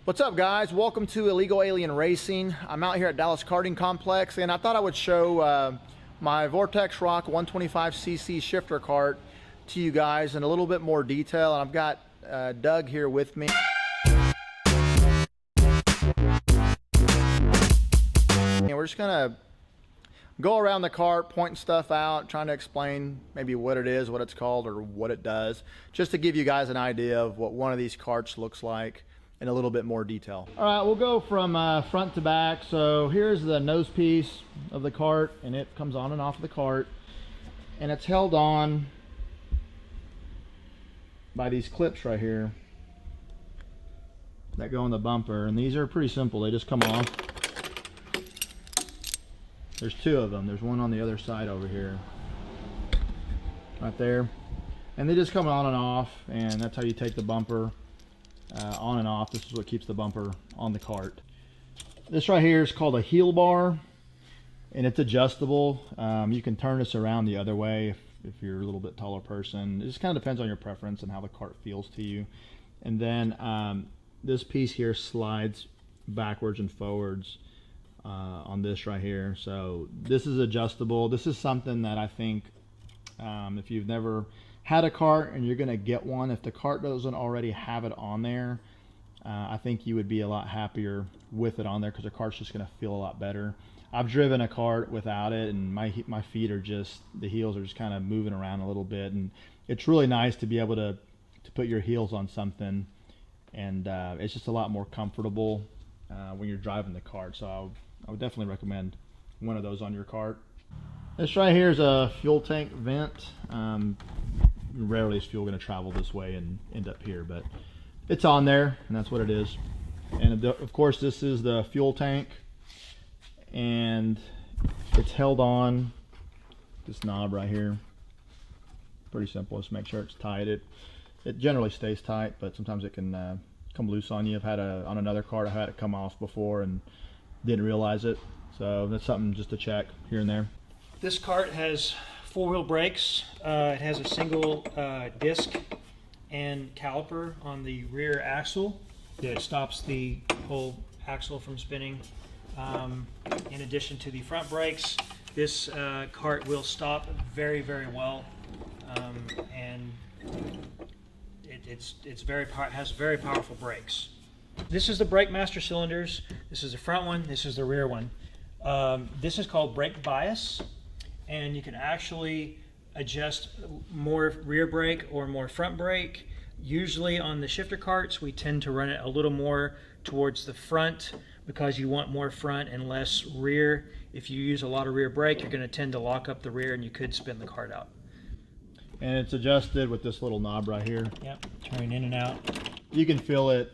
What's up, guys? Welcome to Illegal Alien Racing. I'm out here at Dallas Karting Complex, and I thought I would show my Vortex Rock 125cc shifter kart to you guys in a little bit more detail. And I've got Doug here with me. And we're just gonna go around the kart, pointing stuff out, trying to explain maybe what it is, what it's called, or what it does, just to give you guys an idea of what one of these karts looks like in a little bit more detail. All right, we'll go from front to back. So here's the nose piece of the kart, and it comes on and off of the kart, and it's held on by these clips right here that go on the bumper, and these are pretty simple. They just come off. There's two of them. There's one on the other side over here, right there, and they just come on and off, and that's how you take the bumper on and off. This is what keeps the bumper on the kart. This right here is called a heel bar, and it's adjustable. You can turn this around the other way if you're a little bit taller person. It just kind of depends on your preference and how the kart feels to you. And then this piece here slides backwards and forwards on this right here. So this is adjustable. This is something that I think if you've never had a kart and you're gonna get one, if the kart doesn't already have it on there, I think you would be a lot happier with it on there, because the kart's just gonna feel a lot better. I've driven a kart without it, and my feet are just, the heels are just kind of moving around a little bit, and it's really nice to be able to put your heels on something, and it's just a lot more comfortable when you're driving the kart. So I would definitely recommend one of those on your kart. This right here is a fuel tank vent. Rarely is fuel going to travel this way and end up here, but it's on there, and that's what it is. And of course, this is the fuel tank, and it's held on this knob right here. Pretty simple. Just make sure it's tight. It generally stays tight, but sometimes it can come loose on you. I've had on another kart, I had it come off before and didn't realize it. So that's something just to check here and there. This kart has four-wheel brakes. It has a single disc and caliper on the rear axle that stops the whole axle from spinning. In addition to the front brakes, this kart will stop very, very well, and it has very powerful brakes. This is the brake master cylinders. This is the front one. This is the rear one. This is called brake bias, and you can actually adjust more rear brake or more front brake. Usually on the shifter karts, we tend to run it a little more towards the front because you want more front and less rear. If you use a lot of rear brake, you're going to tend to lock up the rear, and you could spin the kart out. And it's adjusted with this little knob right here. Yep, turning in and out. You can feel it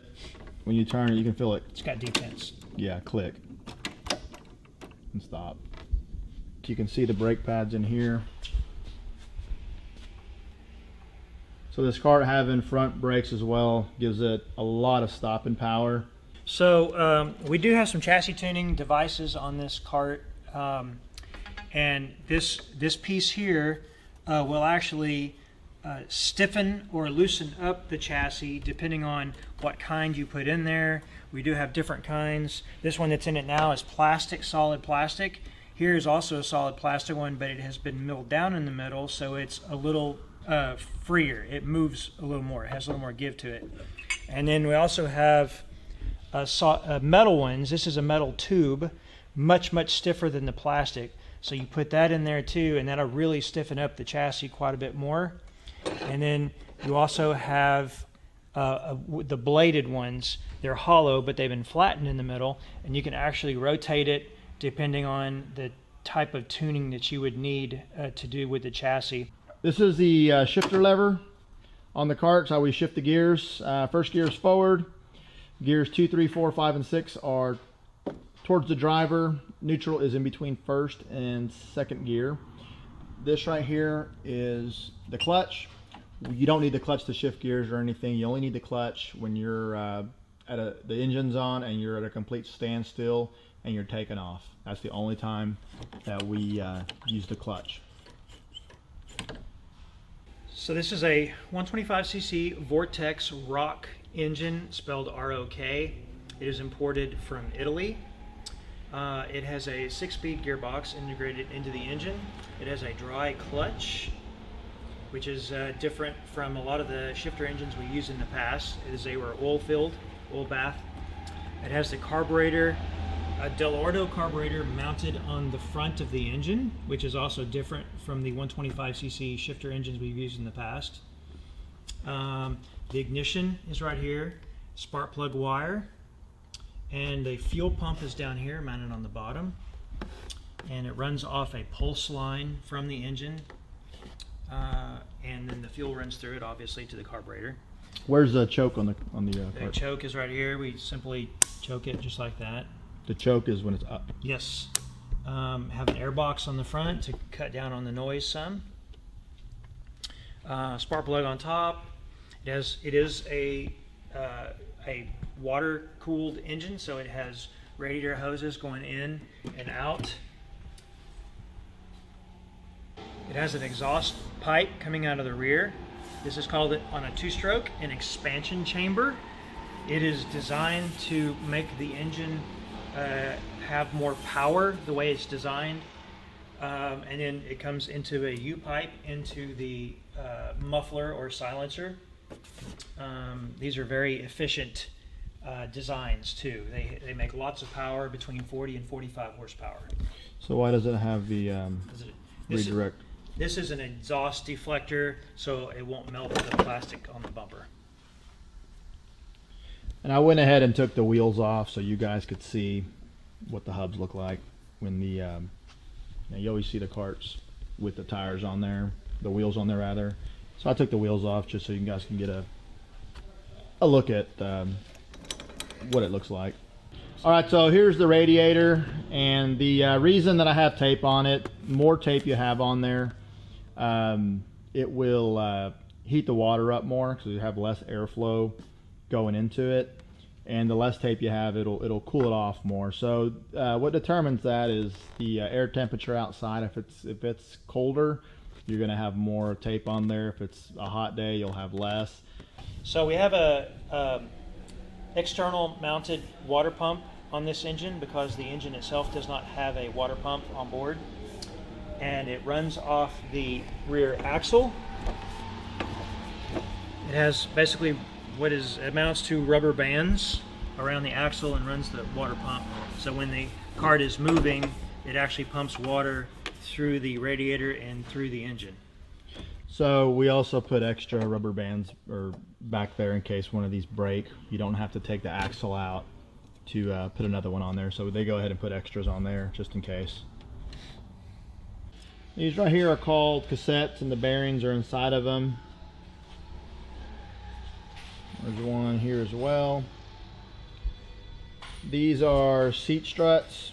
when you turn it. You can feel it. It's got defense. Yeah, click and stop. You can see the brake pads in here. So this kart having front brakes as well gives it a lot of stopping power. So we do have some chassis tuning devices on this kart, and this piece here will actually stiffen or loosen up the chassis depending on what kind you put in there. We do have different kinds. This one that's in it now is plastic, solid plastic. Here is also a solid plastic one, but it has been milled down in the middle, so it's a little freer. It moves a little more. It has a little more give to it. And then we also have metal ones. This is a metal tube, much stiffer than the plastic. So you put that in there too, and that'll really stiffen up the chassis quite a bit more. And then you also have the bladed ones. They're hollow, but they've been flattened in the middle, and you can actually rotate it depending on the type of tuning that you would need to do with the chassis. This is the shifter lever on the kart. How we shift the gears. First gear is forward. Gears 2, 3, 4, 5, and 6 are towards the driver. Neutral is in between first and second gear. This right here is the clutch. You don't need the clutch to shift gears or anything. You only need the clutch when you're the engine's on and you're at a complete standstill and you're taking off. That's the only time that we use the clutch. So this is a 125cc Vortex Rock engine, spelled R-O-K. It is imported from Italy. It has a 6-speed gearbox integrated into the engine. It has a dry clutch, which is different from a lot of the shifter engines we used in the past, as they were oil-filled, oil bath. It has the carburetor, a Delordo carburetor mounted on the front of the engine, which is also different from the 125cc shifter engines we've used in the past. The ignition is right here, spark plug wire, and the fuel pump is down here mounted on the bottom, and it runs off a pulse line from the engine, and then the fuel runs through it, obviously, to the carburetor. Where's the choke on the The choke is right here. We simply choke it just like that. The choke is when it's up. Yes. Have an air box on the front to cut down on the noise some. Spark plug on top. It is a water-cooled engine, so it has radiator hoses going in and out. It has an exhaust pipe coming out of the rear. This is called, on a 2-stroke, an expansion chamber. It is designed to make the engine have more power the way it's designed. And then it comes into a U-pipe into the muffler or silencer. These are very efficient designs too. They make lots of power, between 40 and 45 horsepower. So why does it have the redirect? This is an exhaust deflector, so it won't melt the plastic on the bumper. And I went ahead and took the wheels off so you guys could see what the hubs look like when the you always see the carts with the tires on there, the wheels on there rather. So I took the wheels off just so you guys can get a look at what it looks like. All right, so here's the radiator, and the reason that I have tape on it, more tape you have on there, it will heat the water up more because you have less airflow going into it, and the less tape you have, it'll cool it off more. So what determines that is the air temperature outside. If it's colder, you're going to have more tape on there. If it's a hot day, you'll have less. So we have a external mounted water pump on this engine because the engine itself does not have a water pump on board, and it runs off the rear axle. It has basically what amounts to rubber bands around the axle and runs the water pump. So when the cart is moving, it actually pumps water through the radiator and through the engine. So we also put extra rubber bands back there in case one of these break. You don't have to take the axle out to put another one on there. So they go ahead and put extras on there just in case. These right here are called cassettes, and the bearings are inside of them. There's one here as well. These are seat struts,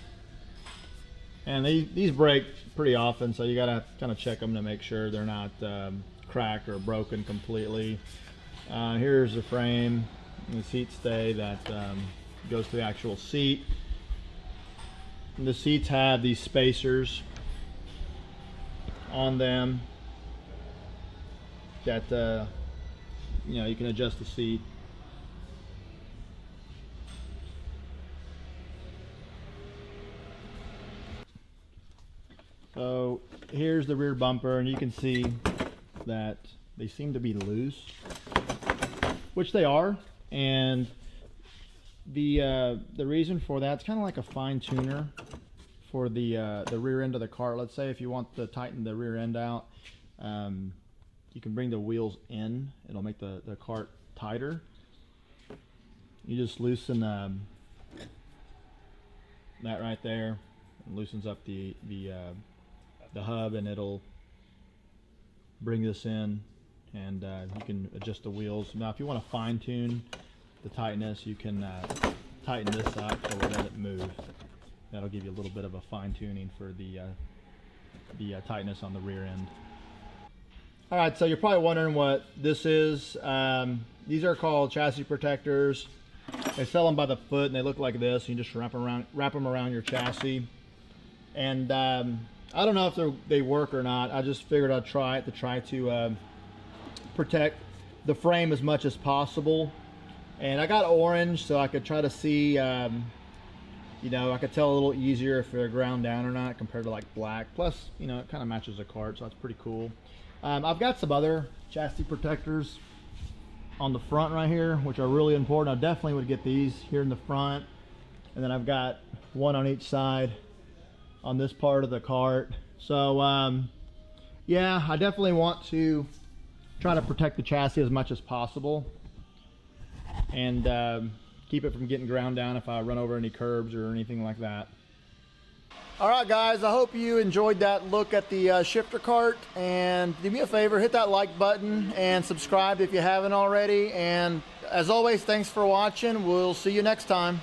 and these break pretty often, so you gotta kind of check them to make sure they're not cracked or broken completely. Here's the frame and the seat stay that goes to the actual seat. And the seats have these spacers on them that you can adjust the seat. So here's the rear bumper, and you can see that they seem to be loose, which they are, and the reason for that, it's kind of like a fine tuner for the rear end of the cart. Let's say if you want to tighten the rear end out, you can bring the wheels in. It'll make the cart tighter. You just loosen that right there. It loosens up the hub, and it'll bring this in, and you can adjust the wheels. Now if you want to fine tune the tightness, you can tighten this up or let it move. That'll give you a little bit of a fine tuning for the tightness on the rear end. Alright, so you're probably wondering what this is. These are called chassis protectors. They sell them by the foot, and they look like this. You just wrap them around your chassis. And I don't know if they work or not. I just figured I'd try it to protect the frame as much as possible. And I got orange so I could try to see, you know, I could tell a little easier if they're ground down or not compared to like black. Plus, you know, it kind of matches the Kart, so that's pretty cool. I've got some other chassis protectors on the front right here, which are really important. I definitely would get these here in the front. And then I've got one on each side on this part of the Kart. So, yeah, I definitely want to try to protect the chassis as much as possible. And keep it from getting ground down if I run over any curbs or anything like that. All right, guys, I hope you enjoyed that look at the shifter cart. And do me a favor, hit that like button and subscribe if you haven't already. And as always, thanks for watching. We'll see you next time.